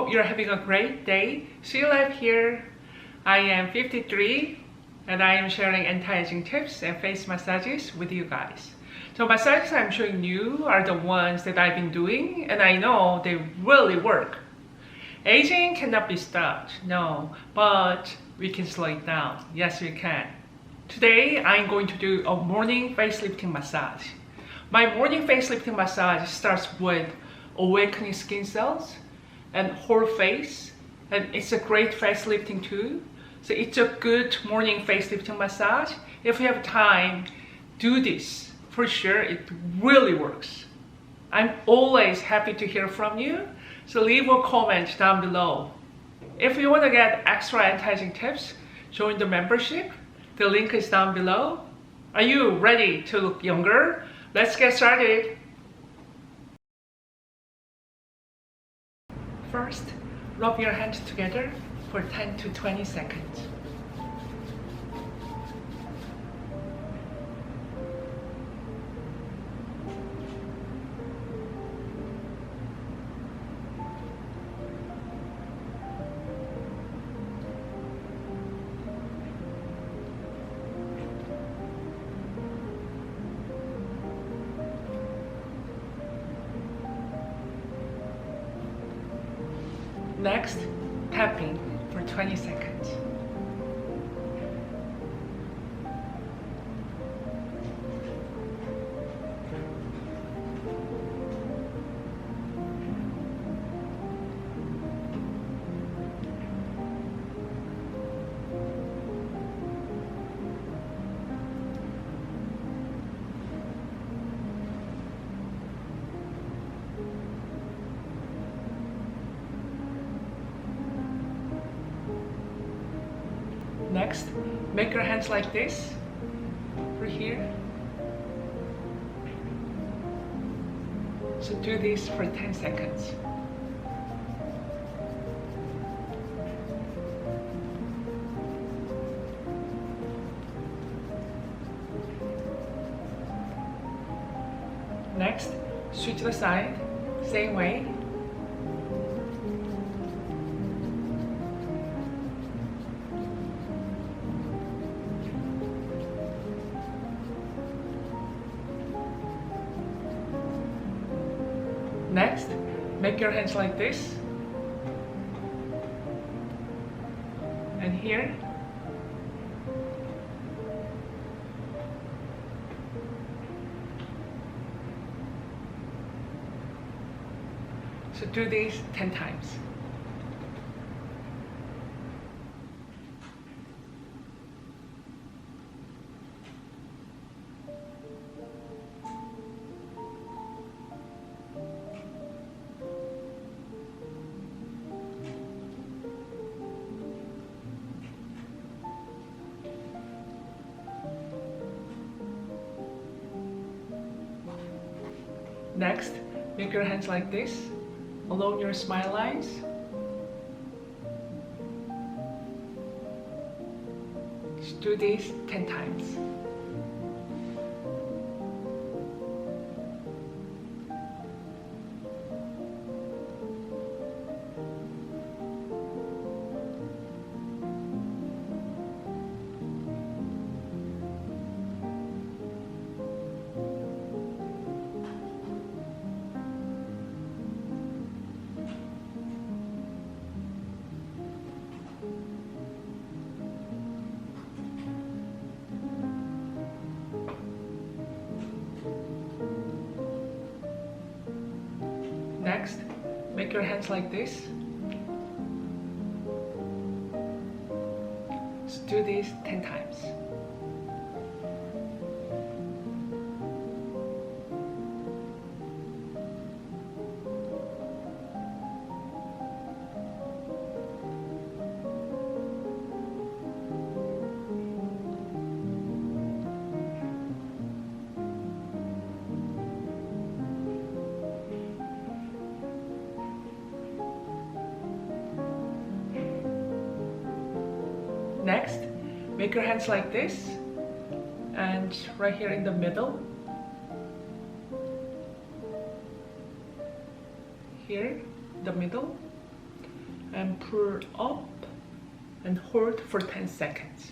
Hope you're having a great day. Sooeylife here. I am 53 and I am sharing anti-aging tips and face massages with you guys. So massages I'm showing you are the ones that I've been doing and I know they really work. Aging cannot be stopped, no, but we can slow it down. Yes, we can. Today I'm going to do a morning facelifting massage. My morning facelifting massage starts with awakening skin cells and whole face, and it's a great facelifting too. So it's a good morning facelifting massage. If you have time, do this. For sure, it really works. I'm always happy to hear from you, so leave a comment down below. If you want to get extra anti-aging tips, join the membership. The link is down below. Are you ready to look younger? Let's get started. First, rub your hands together for 10 to 20 seconds. Next, tapping for 20 seconds. Next, make your hands like this, over here. So do this for 10 seconds. Next, switch the side, same way. Next, make your hands like this, and here. So do these 10 times. Next, make your hands like this, along your smile lines. Just do this 10 times. Next, make your hands like this. So do this 10 times. Next, make your hands like this, and right here in the middle, here, the middle, and pull up and hold for 10 seconds.